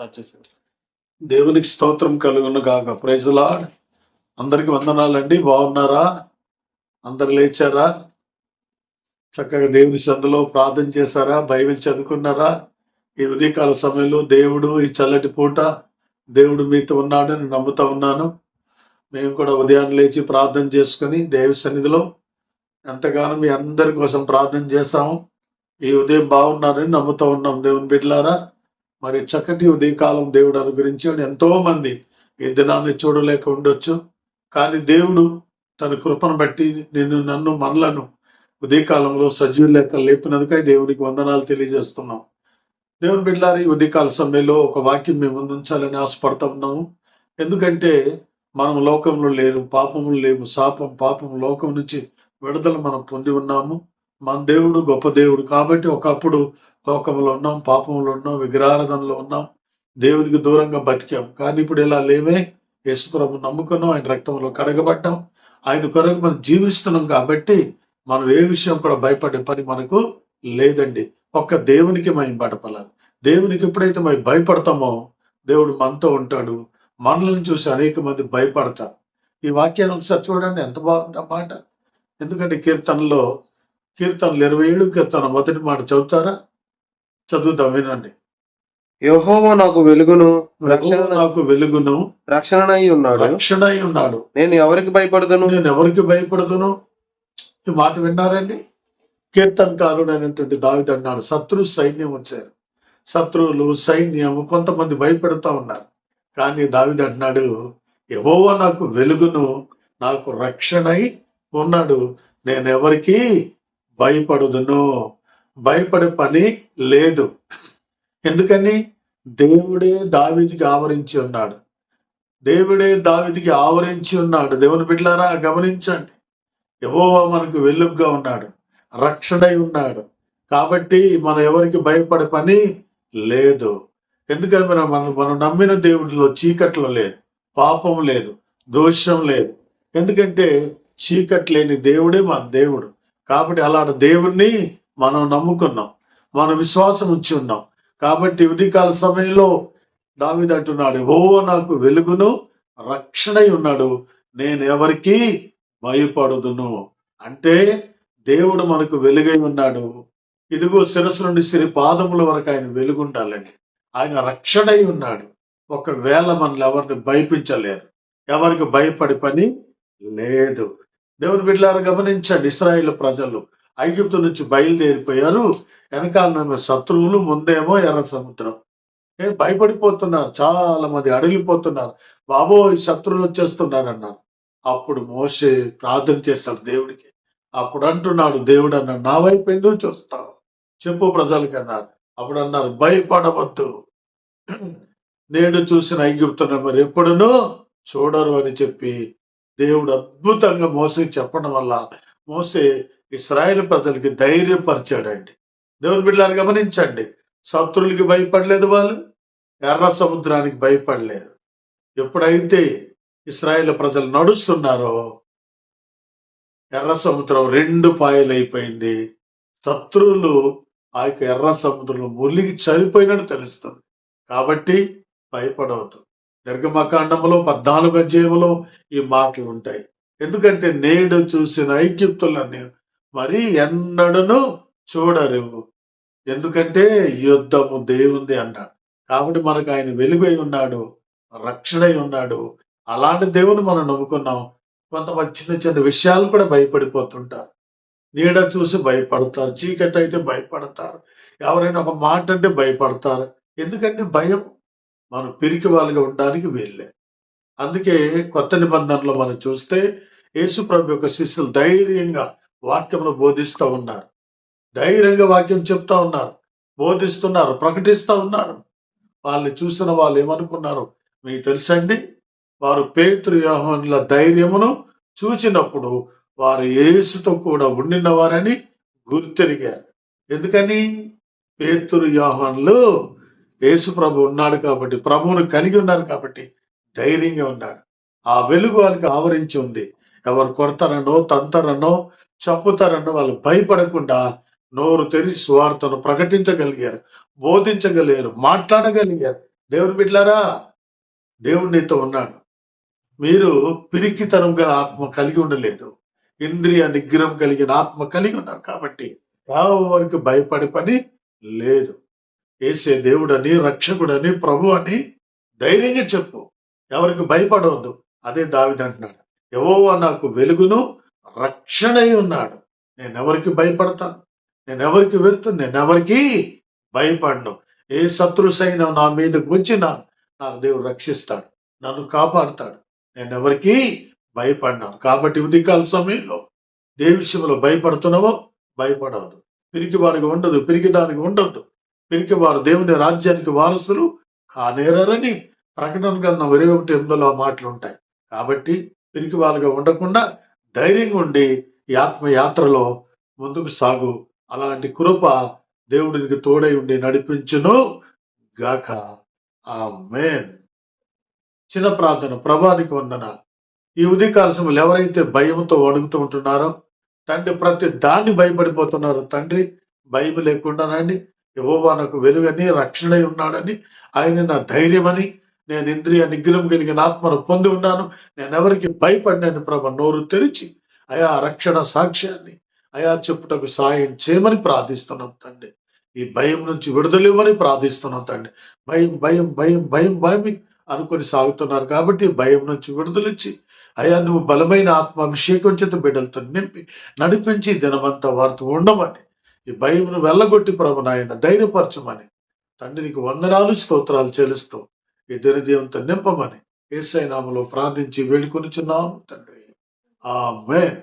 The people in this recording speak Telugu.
స్టార్ట్ చేశారు. దేవునికి స్తోత్రం కలుగును గాక. Praise the Lord. అందరికి వందనాలండి. బాగున్నారా? అందరు లేచారా? చక్కగా దేవుని సందులో ప్రార్థన చేశారా? బైబిల్ చదువుకున్నారా? ఈ ఉదయకాల సమయంలో దేవుడు ఈ చల్లటి పూట దేవుడు మీతో ఉన్నాడని నమ్ముతా ఉన్నాను. మేము కూడా ఉదయాన్నే లేచి ప్రార్థన చేసుకుని దేవి సన్నిధిలో ఎంతగానో మీ అందరి కోసం ప్రార్థన చేశాము. ఈ ఉదయం బాగున్నారని నమ్ముతా ఉన్నాం. దేవుని బిడ్డలారా, మరి చక్కటి ఉదయకాలం దేవుడు అనుగ్రహించాడు. ఎంతో మంది ఈ దినాన్ని చూడలేక ఉండొచ్చు, కానీ దేవుడు తన కృపను బట్టి నన్ను మనలను ఉదయకాలంలో సజీవ లెక్క లేపినందుకై దేవునికి వందనాలు తెలియజేస్తున్నాం. దేవుని బిడ్డలారా, ఈ ఉదయకాల సమయంలో ఒక వాక్యం మేము ముందు ఉంచాలని ఆశపడతా ఉన్నాము. ఎందుకంటే మనం లోకంలో లేరు, పాపములు లేవు. పాపం లోకం నుంచి విడుదల మనం పొంది ఉన్నాము. మన దేవుడు గొప్ప దేవుడు కాబట్టి ఒకప్పుడు లోకంలో ఉన్నాం, పాపంలో ఉన్నాం, విగ్రహారాధనలో ఉన్నాం, దేవునికి దూరంగా బతికాం. కానీ ఇప్పుడు ఇలా లేవే. యేసుప్రభు నమ్ముకున్నాం, ఆయన రక్తంలో కడగబడ్డాం, ఆయన కొరకు మనం జీవిస్తున్నాం. కాబట్టి మనం ఏ విషయం కూడా భయపడే పని మనకు లేదండి. ఒక్క దేవునికి మేము బడపలాలి. దేవునికి ఎప్పుడైతే మేము భయపడతామో దేవుడు మనతో ఉంటాడు. మనల్ని చూసి అనేక మంది భయపడతారు. ఈ వాక్యాన్ని ఒకసారి చూడండి, ఎంత బాగుంది అన్నమాట. ఎందుకంటే కీర్తనలు 27 కీర్తన మొదటి మాట చదువుతారా? చదువుతాం, వినండి. యెహోవా నాకు వెలుగును నాకు వెలుగును రక్షణనై ఉన్నాడు. రక్షణై ఉన్నాడు. నేను ఎవరికి భయపడదును? నేను ఎవరికి భయపడదును? ఈ మాట విన్నారండి? కీర్తనకారుడు అయినటువంటి దావీదు అన్నాడు, శత్రు సైన్యం వచ్చారు, శత్రువులు సైన్యం కొంతమంది భయపెడతా ఉన్నారు. కానీ దావీదు అంటున్నాడు, యెహోవా నాకు వెలుగును, నాకు రక్షణై ఉన్నాడు, నేను ఎవరికి భయపడదును. భయపడే పని లేదు. ఎందుకని? దేవుడే దావీదుకి ఆవరించి ఉన్నాడు. దేవుడే దావీదుకి ఆవరించి ఉన్నాడు. దేవుని బిడ్డలారా, గమనించండి. యెహోవా మనకు వెలుగుగా ఉన్నాడు, రక్షణై ఉన్నాడు. కాబట్టి మనం ఎవరికి భయపడే పని లేదు. ఎందుకని మనం నమ్మిన దేవుడిలో చీకట్లో లేదు, పాపం లేదు, దోషం లేదు. ఎందుకంటే చీకటి లేని దేవుడే మన దేవుడు. కాబట్టి అలాంటి దేవుణ్ణి మనం నమ్ముకున్నాం, మనం విశ్వాసం ఉంచి ఉన్నాం. కాబట్టి ఉదయకాల సమయంలో దావీదు అంటున్నాడు, యెహోవా నాకు వెలుగును రక్షణై ఉన్నాడు, నేను ఎవరికి భయపడుదును. అంటే దేవుడు మనకు వెలుగై ఉన్నాడు. ఇదిగో శిరస్సు నుండి సిరి పాదముల వరకు ఆయన వెలుగుండాలండి. ఆయన రక్షణై ఉన్నాడు. ఒకవేళ మనల్ని ఎవరిని భయపించలేరు, ఎవరికి భయపడే పని లేదు. దేవుని బిడ్డలారా, గమనించండి. ఇశ్రాయేలు ప్రజలు ఐగుప్తు నుంచి బయలుదేరిపోయారు. వెనకాల శత్రువులు, ముందేమో ఎర్ర సముద్రం. భయపడిపోతున్నారు, చాలా మంది అడిగిపోతున్నారు. బాబోయ్, శత్రువులు వచ్చేస్తున్నారు అన్నారు. అప్పుడు మోషే ప్రార్థన చేస్తాడు దేవుడికి. అప్పుడు అంటున్నాడు, దేవుడు అన్నాడు, నా వైపు ఎందుకు చూస్తావు చెప్పు ప్రజలకి అన్నారు. అప్పుడు అన్నారు, భయపడవద్దు, నేడు చూసిన ఐగుప్తును మరి ఎప్పుడునూ చూడరు అని చెప్పి దేవుడు అద్భుతంగా మోసేకి చెప్పడం వల్ల మోసే ఇశ్రాయేలు ప్రజలకి ధైర్యపరిచాడండి. దేవుని బిడ్డలారా, గమనించండి. శత్రువులకి భయపడలేదు, వాళ్ళు ఎర్ర సముద్రానికి భయపడలేదు. ఎప్పుడైతే ఇశ్రాయేలు ప్రజలు నడుస్తున్నారో ఎర్ర సముద్రం 2 పాయలైపోయింది. శత్రువులు ఆ యొక్క ఎర్ర సముద్రంలో మునిగి చనిపోయినట్టు తెలుస్తుంది. కాబట్టి భయపడవద్దు. నిర్గమకాండంలో 14వ అధ్యాయంలో ఈ మాటలు ఉంటాయి. ఎందుకంటే నేడు చూసిన ఐగుప్తులని మరి ఎన్నడను చూడరు. ఎందుకంటే యుద్ధము దేవుంది అన్నాడు. కాబట్టి మనకు ఆయన వెలుగై ఉన్నాడు, రక్షణై ఉన్నాడు. అలాంటి దేవుని మనం నమ్ముకున్నాం. కొంతమంది చిన్న చిన్న విషయాలు కూడా భయపడిపోతుంటారు. నీడ చూసి భయపడతారు, చీకటి అయితే భయపడతారు, ఎవరైనా ఒక మాట అంటే భయపడతారు. ఎందుకంటే భయం మనం పిరికి వాళ్ళుగా ఉండడానికి వీళ్ళే. అందుకే కొత్త నిబంధనలో మనం చూస్తే యేసు ప్రభు యొక్క శిష్యులు ధైర్యంగా వాక్యమును బోధిస్తూ ఉన్నారు, ధైర్యంగా వాక్యం చెప్తా ఉన్నారు, బోధిస్తున్నారు, ప్రకటిస్తూ ఉన్నారు. వాళ్ళని చూసిన వాళ్ళు ఏమనుకున్నారు మీకు తెలుసండి? వారు పేతురు యోహానుల ధైర్యమును చూచినప్పుడు వారు యేసుతో కూడా ఉండిన వారని గుర్తెరిగారు. ఎందుకని? పేతురు యోహానులు యేసు ప్రభు ఉన్నాడు కాబట్టి, ప్రభువును కలిగి ఉన్నారు కాబట్టి ధైర్యంగా ఉన్నాడు. ఆ వెలుగు వాళ్ళకి ఆవరించి ఉంది. ఎవరు కొడతారనో, తంతారనో, చంపుతారనో వాళ్ళు భయపడకుండా నోరు తెరిచి సువార్తను ప్రకటించగలిగారు, బోధించగలిగారు, మాట్లాడగలిగారు. దేవుని బిడ్డలారా, దేవుడు నీతో ఉన్నాడు. మీరు పిరికితనం గల ఆత్మ కలిగి ఉండలేదు, ఇంద్రియ నిగ్రహం కలిగిన ఆత్మ కలిగి ఉన్నారు. కాబట్టి ఎవరికి భయపడే పని లేదు. యేసే దేవుడని, రక్షకుడని, ప్రభు అని ధైర్యంగా చెప్పు. ఎవరికి భయపడవద్దు. అదే దావీదు అంటున్నాడు, యెహోవా నాకు వెలుగును రక్షణై ఉన్నాడు. నేను ఎవరికి భయపడతాను? నేను ఎవరికి వెళ్తాను? నేను ఎవరికి భయపడను. ఏ శత్రు సైన్యం నా మీదకి వచ్చినా నాకు దేవుడు రక్షిస్తాడు, నన్ను కాపాడుతాడు. నేను ఎవరికి భయపడినాను. కాబట్టి ఉదయకాల సమయంలో దేని విషయంలో భయపడుతున్నావో భయపడవద్దు. పిరికివాడికి ఉండదు, పిరికిదానికి ఉండొద్దు. పిరికివారు దేవుని రాజ్యానికి వారసులు కానేరని ప్రకటన గ్రంథం 21:8 మాటలు ఉంటాయి. కాబట్టి పిరికి వాళ్ళుగా ఉండకుండా ధైర్యంగా ఉండి ఈ ఆత్మయాత్రలో ముందుకు సాగు. అలాంటి కృప దేవుడికి తోడై ఉండి నడిపించును గాక. ఆమేన్. చిన్న ప్రార్థన. ప్రభానికి వందన. ఈ ఉదయకాల సమయంలో ఎవరైతే భయంతో వణుకుతూ ఉంటున్నారో తండ్రి, ప్రతి దాన్ని భయపడిపోతున్నారు తండ్రి, భయం లేకుండానండి యెహోవా నాకు వెలుగని, రక్షణై ఉన్నాడని, ఆయన నా ధైర్యమని, నేను ఇంద్రియ నిగ్రహం కలిగిన ఆత్మను పొంది ఉన్నాను, నేను ఎవరికి భయపడినాను ప్రభ, నోరు తెరిచి అయా రక్షణ సాక్ష్యాన్ని అయా చెప్పుటకు సాయం చేయమని ప్రార్థిస్తున్నాం తండ్రి. ఈ భయం నుంచి విడుదలివ్వని ప్రార్థిస్తున్నాం తండ్రి. భయం భయం భయం భయం భయం అనుకొని సాగుతున్నారు కాబట్టి భయం నుంచి విడుదలిచ్చి అయా నువ్వు బలమైన ఆత్మ అభిషేకం చేత బిడ్డలతో నింపి నడిపించి దినమంతా వారితో ఉండమని, ఈ భయంను వెళ్ళగొట్టి ప్రభు నాయన ధైర్యపరచమని తండ్రి నీకు వందనాలు స్తోత్రాలు చెల్లిస్తూ ఈ దినదీవంతో నింపమని యేసయ్య నామములో ప్రార్థించి వేడుకొనుచున్నాము తండ్రి. ఆమేన్.